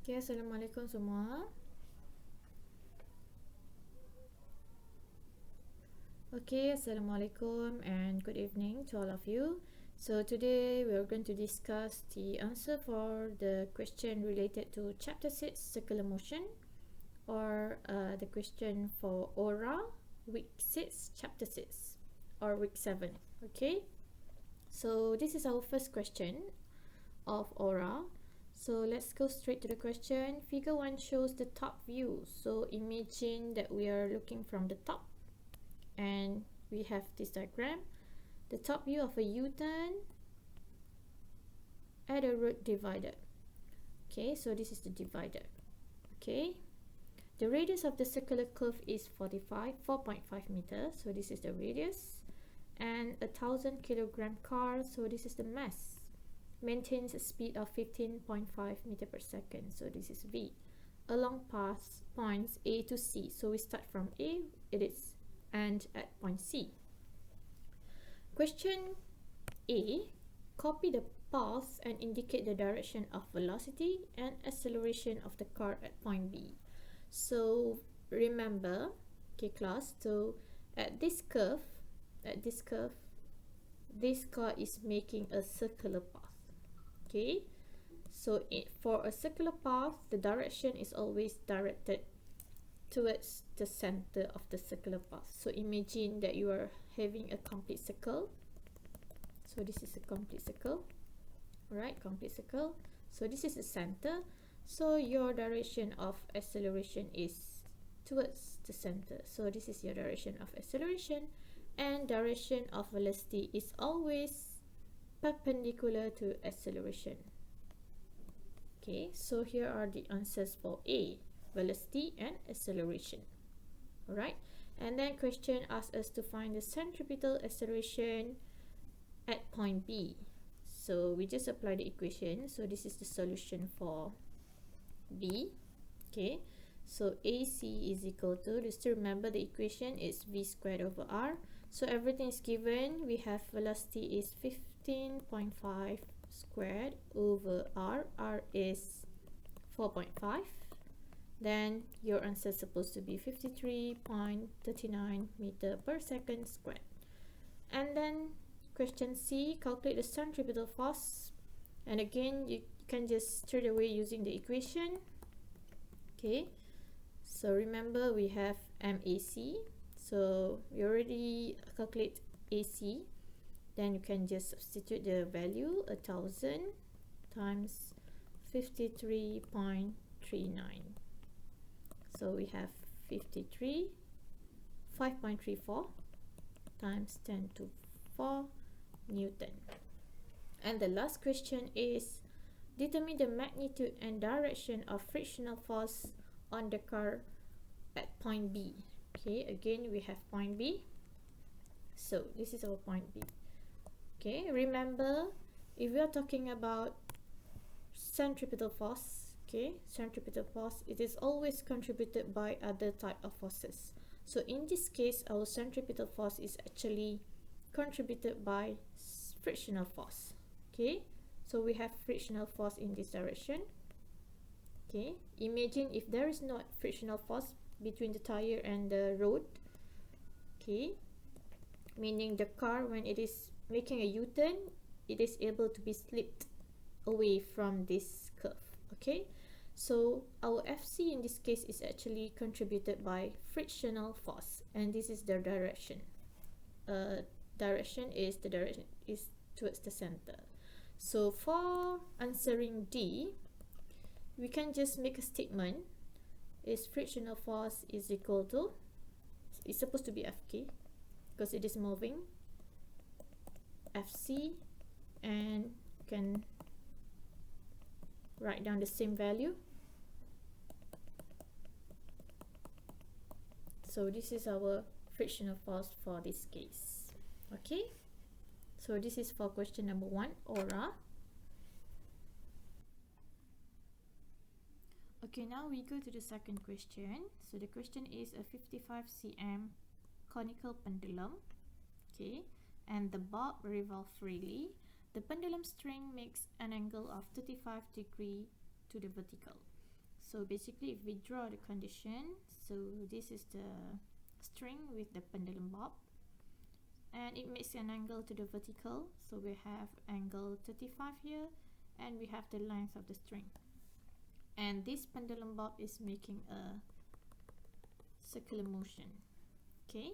Okay, Assalamualaikum semua. Okay, Assalamualaikum and good evening to all of you. So today we are going to discuss the answer for the question related to chapter 6 circular motion, or the question for aura week 6 chapter 6 or week 7. Okay, so this is our first question of aura. So let's go straight to the question. Figure 1 shows the top view. So imagine that we are looking from the top and we have this diagram. The top view of a U-turn at a road divider. Okay, so this is the divider. Okay, the radius of the circular curve is 4.5 meters. So this is the radius. And a 1,000 kilogram car, so this is the mass, maintains a speed of 15.5 meter per second. So this is V. Along path points A to C. So we start from A, it is and at point C. Question A. Copy the path and indicate the direction of velocity and acceleration of the car at point B. So remember, okay class, so at this curve, this car is making a circular path. Okay, so for a circular path, the direction is always directed towards the center of the circular path. So imagine that you are having a complete circle. So this is a complete circle. Alright, complete circle. So this is the center. So your direction of acceleration is towards the center. So this is your direction of acceleration, and direction of velocity is always perpendicular to acceleration. Okay, so here are the answers for A, velocity and acceleration. Alright, and then question asks us to find the centripetal acceleration at point B. So we just apply the equation. So this is the solution for B. Okay, so AC is equal to, just to remember the equation is V squared over R. So everything is given. We have velocity is 15.5 squared over R. R is 4.5. Then your answer is supposed to be 53.39 meter per second squared. And then question C, calculate the centripetal force. And again, you can just straight away using the equation. Okay, so remember we have MAC. So we already calculate AC. Then you can just substitute the value, 1,000 times 53.39. So we have 5.34 times 10 to 4 Newton. And the last question is, determine the magnitude and direction of frictional force on the car at point B. Okay, again we have point B. So this is our point B. Okay, remember, if we are talking about centripetal force, okay, centripetal force, it is always contributed by other type of forces. So in this case, our centripetal force is actually contributed by frictional force. Okay, so we have frictional force in this direction. Okay, imagine if there is no frictional force between the tire and the road. Okay, meaning the car, when it is making a U-turn, it is able to be slipped away from this curve. Okay, so our FC in this case is actually contributed by frictional force, and this is the direction. Direction is towards the center. So for answering D, we can just make a statement. Is frictional force is equal to, it's supposed to be Fk because it is moving, Fc, and you can write down the same value. So this is our frictional force for this case. Okay, so this is for question number 1, aura. Okay, now we go to the second question. So the question is a 55 cm conical pendulum. Okay, and the bob revolves freely. The pendulum string makes an angle of 35 degrees to the vertical. So basically, if we draw the condition, so this is the string with the pendulum bob, and it makes an angle to the vertical. So we have angle 35 here, and we have the length of the string. And this pendulum bob is making a circular motion. Okay,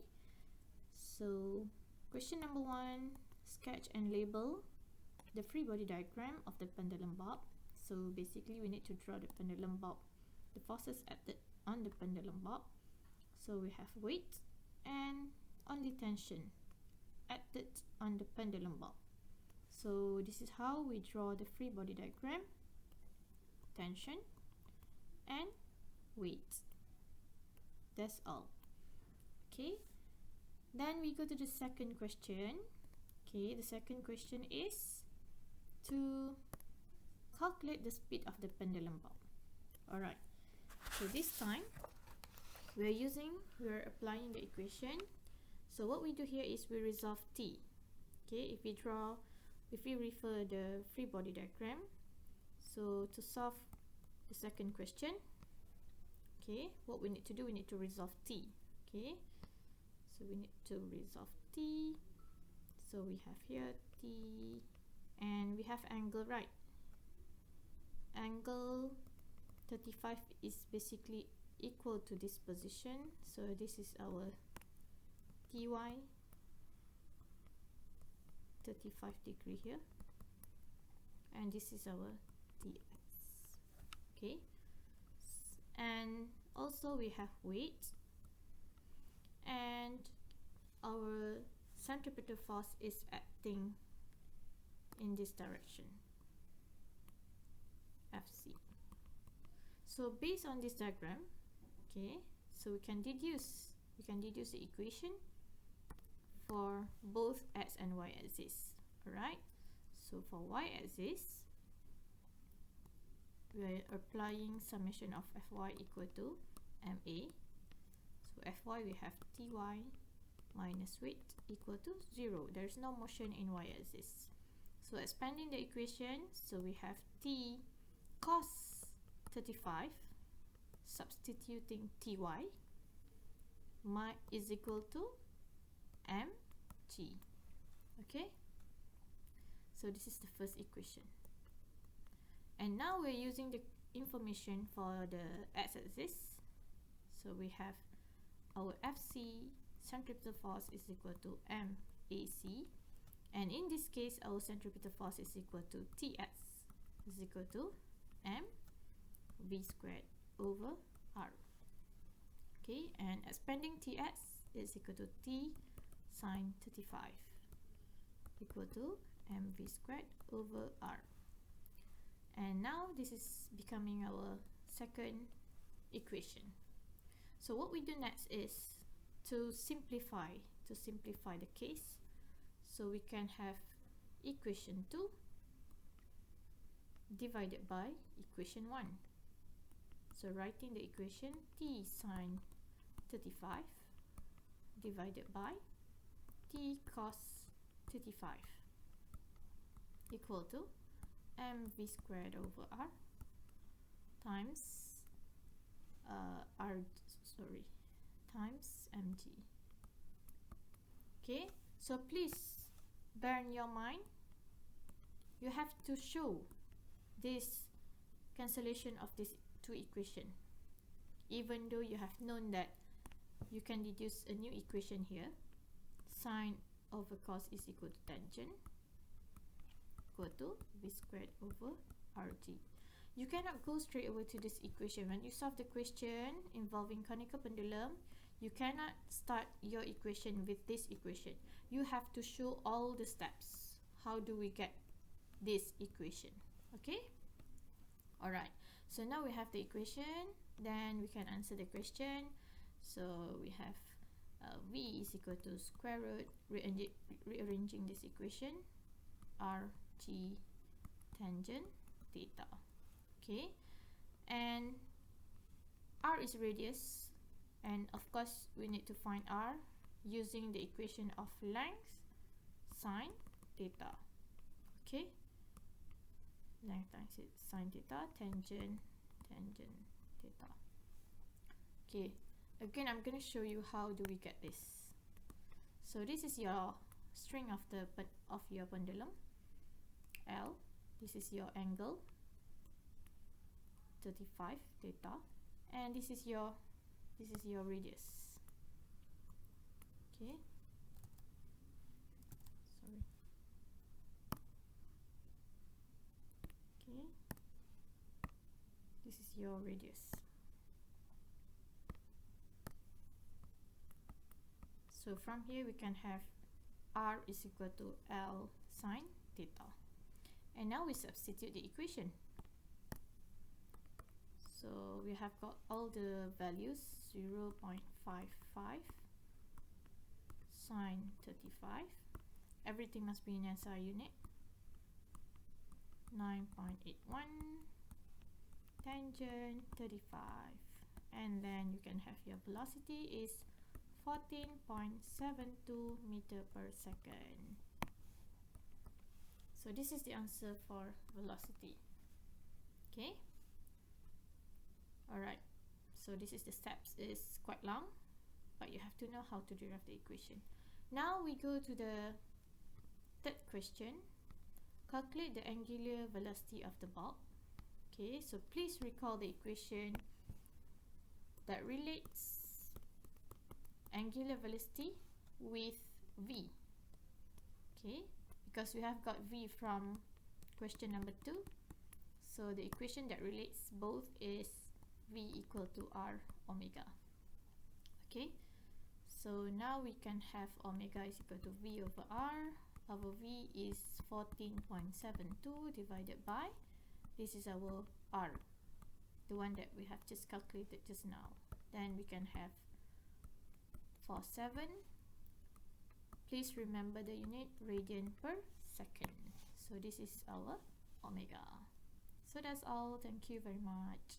so question number 1, sketch and label the free body diagram of the pendulum bob. So basically we need to draw the pendulum bob, the forces acted on the pendulum bob. So we have weight and only tension acted on the pendulum bob. So this is how we draw the free body diagram: tension and weight. That's all. Okay, then we go to the second question. Okay, the second question is to calculate the speed of the pendulum bob. Alright, so this time we're applying the equation. So what we do here is we resolve t. Okay, if we refer the free body diagram, so to solve the second question, okay, what we need to do, we need to resolve t. Okay, so we need to resolve t. So we have here t, and we have angle, right? Angle 35 is basically equal to this position, so this is our ty, 35 degree here, and this is our tx. Okay, and also we have weight, and our centripetal force is acting in this direction, Fc. So based on this diagram, okay, so we can deduce the equation for both x and y axis. Alright, so for y axis, we are applying summation of Fy equal to ma. So Fy, we have Ty minus weight equal to 0. There is no motion in y axis. So expanding the equation, so we have T cos 35, substituting Ty, is equal to mg. Okay, so this is the first equation. And now we're using the information for the x-axis. So we have our Fc, centripetal force, is equal to mac, and in this case our centripetal force is equal to Tx is equal to mv squared over r. Okay, and expanding Tx is equal to T sine 35 equal to mv squared over r. And now this is becoming our second equation. So what we do next is to simplify the case. So we can have equation 2 divided by equation 1. So writing the equation, T sine 35 divided by T cos 35 equal to mv squared over r times times mg. Okay, so please bear in your mind, you have to show this cancellation of these two equations, even though you have known that you can deduce a new equation here. Sine over cos is equal to tangent equal to v squared over rg. You cannot go straight away to this equation. When you solve the question involving conical pendulum, you cannot start your equation with this equation. You have to show all the steps. How do we get this equation? Okay? Alright, so now we have the equation, then we can answer the question. So we have v is equal to square root, rearranging this equation, rg tangent theta. Okay, and r is radius, and of course we need to find r using the equation of length sine theta. Okay, length times sine theta, tangent theta. Okay, again I'm going to show you how do we get this. So this is your string of your pendulum, L. This is your angle, 35 theta, and this is your radius. Okay, sorry. Okay, this is your radius. So from here we can have R is equal to L sine theta. And now we substitute the equation. So we have got all the values, 0.55 sine 35. Everything must be in SI unit. 9.81 tangent 35. And then you can have your velocity is 14.72 meter per second. So this is the answer for velocity. Okay. Alright. So this is the steps. It's quite long, but you have to know how to derive the equation. Now we go to the third question. Calculate the angular velocity of the bulb. Okay, so please recall the equation that relates angular velocity with V. Okay, because we have got V from question number 2. So the equation that relates both is V equal to R omega. Okay, so now we can have omega is equal to V over R. Our V is 14.72 divided by, this is our R, the one that we have just calculated just now. Then we can have 47. Please remember the unit, radian per second. So this is our omega. So that's all. Thank you very much.